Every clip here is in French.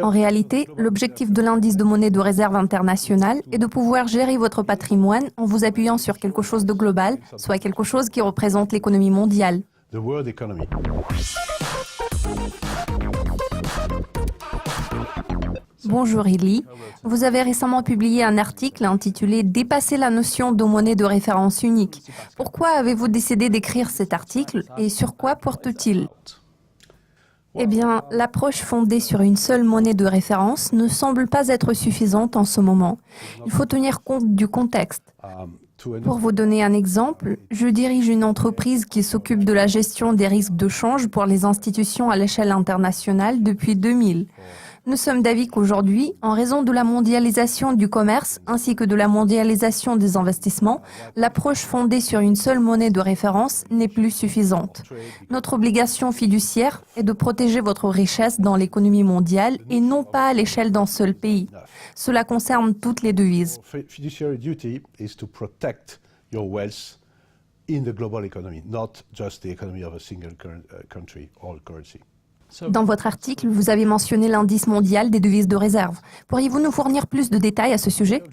En réalité, l'objectif de l'indice de monnaie de réserve internationale est de pouvoir gérer votre patrimoine en vous appuyant sur quelque chose de global, soit quelque chose qui représente l'économie mondiale. Bonjour Ellie, vous avez récemment publié un article intitulé « Dépasser la notion de monnaie de référence unique ». Pourquoi avez-vous décidé d'écrire cet article et sur quoi porte-t-il ? Eh bien, l'approche fondée sur une seule monnaie de référence ne semble pas être suffisante en ce moment. Il faut tenir compte du contexte. Pour vous donner un exemple, je dirige une entreprise qui s'occupe de la gestion des risques de change pour les institutions à l'échelle internationale depuis 2000. Nous sommes d'avis qu'aujourd'hui, en raison de la mondialisation du commerce ainsi que de la mondialisation des investissements, l'approche fondée sur une seule monnaie de référence n'est plus suffisante. Notre obligation fiduciaire est de protéger votre richesse dans l'économie mondiale et non pas à l'échelle d'un seul pays. Cela concerne toutes les devises. Dans votre article, vous avez mentionné l'indice mondial des devises de réserve. Pourriez-vous nous fournir plus de détails à ce sujet ?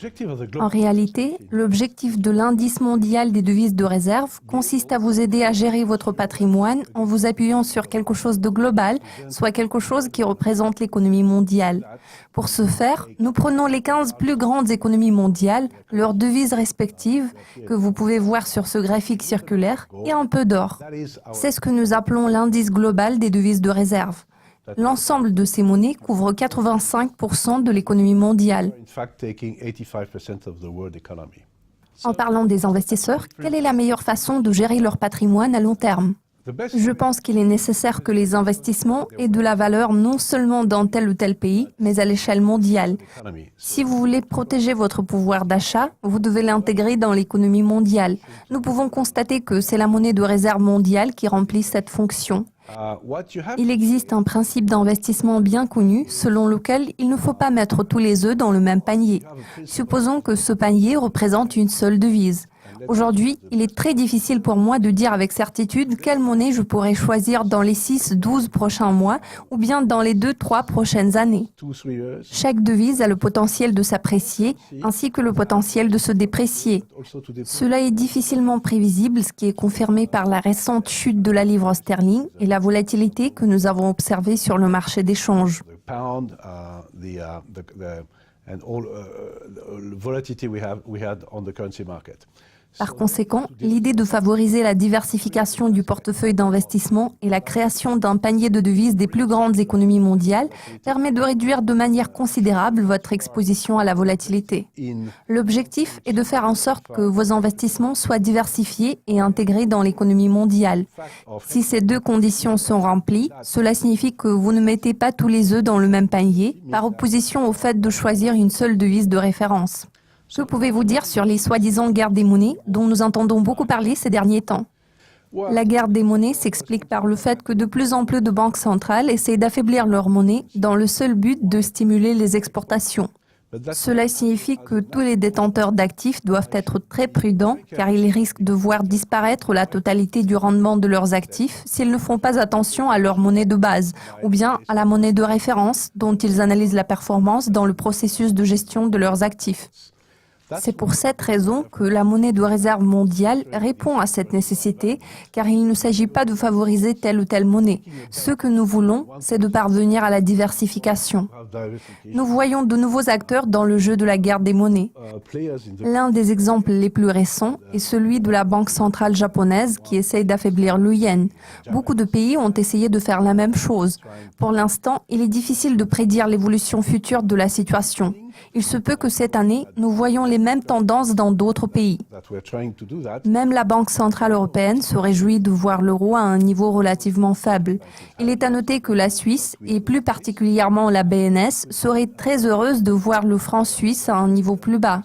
En réalité, l'objectif de l'indice mondial des devises de réserve consiste à vous aider à gérer votre patrimoine en vous appuyant sur quelque chose de global, soit quelque chose qui représente l'économie mondiale. Pour ce faire, nous prenons les 15 plus grandes économies mondiales, leurs devises respectives, que vous pouvez voir sur ce graphique circulaire, et un peu d'or. C'est ce que nous appelons l'indice global des devises de réserve. L'ensemble de ces monnaies couvre 85% de l'économie mondiale. En parlant des investisseurs, quelle est la meilleure façon de gérer leur patrimoine à long terme ? Je pense qu'il est nécessaire que les investissements aient de la valeur non seulement dans tel ou tel pays, mais à l'échelle mondiale. Si vous voulez protéger votre pouvoir d'achat, vous devez l'intégrer dans l'économie mondiale. Nous pouvons constater que c'est la monnaie de réserve mondiale qui remplit cette fonction. Il existe un principe d'investissement bien connu selon lequel il ne faut pas mettre tous les œufs dans le même panier. Supposons que ce panier représente une seule devise. Aujourd'hui, il est très difficile pour moi de dire avec certitude quelle monnaie je pourrais choisir dans les 6-12 prochains mois ou bien dans les 2-3 prochaines années. Chaque devise a le potentiel de s'apprécier ainsi que le potentiel de se déprécier. Cela est difficilement prévisible, ce qui est confirmé par la récente chute de la livre sterling et la volatilité que nous avons observée sur le marché des changes. Par conséquent, l'idée de favoriser la diversification du portefeuille d'investissement et la création d'un panier de devises des plus grandes économies mondiales permet de réduire de manière considérable votre exposition à la volatilité. L'objectif est de faire en sorte que vos investissements soient diversifiés et intégrés dans l'économie mondiale. Si ces deux conditions sont remplies, cela signifie que vous ne mettez pas tous les œufs dans le même panier, par opposition au fait de choisir une seule devise de référence. Que pouvez-vous dire sur les soi-disant guerres des monnaies dont nous entendons beaucoup parler ces derniers temps ? La guerre des monnaies s'explique par le fait que de plus en plus de banques centrales essaient d'affaiblir leur monnaie dans le seul but de stimuler les exportations. Cela signifie que tous les détenteurs d'actifs doivent être très prudents car ils risquent de voir disparaître la totalité du rendement de leurs actifs s'ils ne font pas attention à leur monnaie de base ou bien à la monnaie de référence dont ils analysent la performance dans le processus de gestion de leurs actifs. C'est pour cette raison que la monnaie de réserve mondiale répond à cette nécessité, car il ne s'agit pas de favoriser telle ou telle monnaie. Ce que nous voulons, c'est de parvenir à la diversification. Nous voyons de nouveaux acteurs dans le jeu de la guerre des monnaies. L'un des exemples les plus récents est celui de la Banque centrale japonaise qui essaye d'affaiblir le yen. Beaucoup de pays ont essayé de faire la même chose. Pour l'instant, il est difficile de prédire l'évolution future de la situation. Il se peut que cette année, nous voyons les mêmes tendances dans d'autres pays. Même la Banque centrale européenne se réjouit de voir l'euro à un niveau relativement faible. Il est à noter que la Suisse, et plus particulièrement la BNS, serait très heureuse de voir le franc suisse à un niveau plus bas.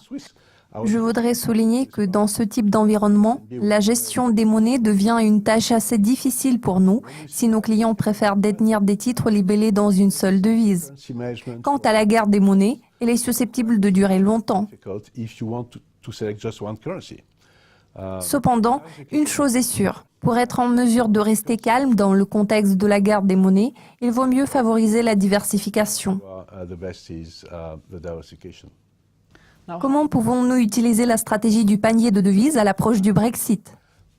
Je voudrais souligner que dans ce type d'environnement, la gestion des monnaies devient une tâche assez difficile pour nous si nos clients préfèrent détenir des titres libellés dans une seule devise. Quant à la guerre des monnaies, elle est susceptible de durer longtemps. Cependant, une chose est sûre. Pour être en mesure de rester calme dans le contexte de la guerre des monnaies, il vaut mieux favoriser la diversification. Comment pouvons-nous utiliser la stratégie du panier de devises à l'approche du Brexit?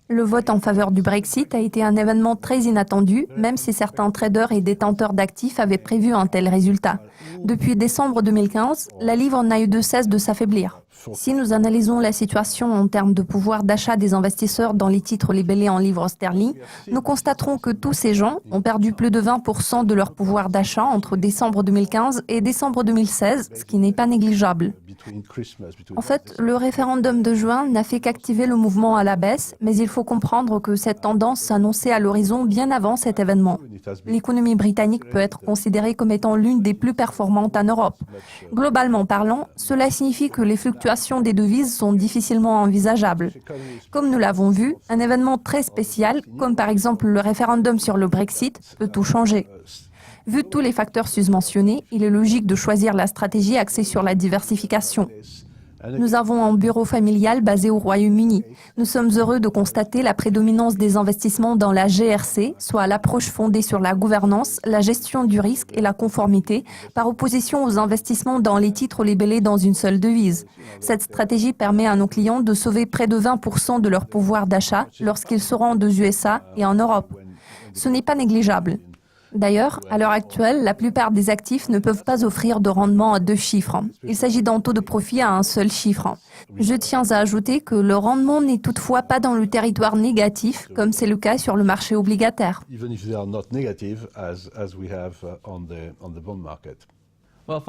Le vote en faveur du Brexit a été un événement très inattendu, même si certains traders et détenteurs d'actifs avaient prévu un tel résultat. Depuis décembre 2015, la livre n'a eu de cesse de s'affaiblir. Si nous analysons la situation en termes de pouvoir d'achat des investisseurs dans les titres libellés en livres sterling, nous constaterons que tous ces gens ont perdu plus de 20% de leur pouvoir d'achat entre décembre 2015 et décembre 2016, ce qui n'est pas négligeable. En fait, le référendum de juin n'a fait qu'activer le mouvement à la baisse, mais il faut comprendre que cette tendance s'annonçait à l'horizon bien avant cet événement. L'économie britannique peut être considérée comme étant l'une des plus performantes en Europe. Globalement parlant, cela signifie que les fluctuations des devises sont difficilement envisageables. Comme nous l'avons vu, un événement très spécial, comme par exemple le référendum sur le Brexit, peut tout changer. Vu tous les facteurs susmentionnés, il est logique de choisir la stratégie axée sur la diversification. Nous avons un bureau familial basé au Royaume-Uni. Nous sommes heureux de constater la prédominance des investissements dans la GRC, soit l'approche fondée sur la gouvernance, la gestion du risque et la conformité, par opposition aux investissements dans les titres libellés dans une seule devise. Cette stratégie permet à nos clients de sauver près de 20% de leur pouvoir d'achat lorsqu'ils se rendent aux USA et en Europe. Ce n'est pas négligeable. D'ailleurs, à l'heure actuelle, la plupart des actifs ne peuvent pas offrir de rendement à 2 chiffres. Il s'agit d'un taux de profit à un seul chiffre. Je tiens à ajouter que le rendement n'est toutefois pas dans le territoire négatif, comme c'est le cas sur le marché obligataire.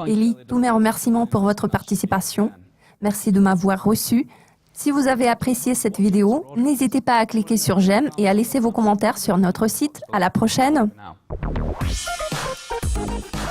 Élie, tous mes remerciements pour votre participation. Merci de m'avoir reçu. Si vous avez apprécié cette vidéo, n'hésitez pas à cliquer sur j'aime et à laisser vos commentaires sur notre site. À la prochaine! Now.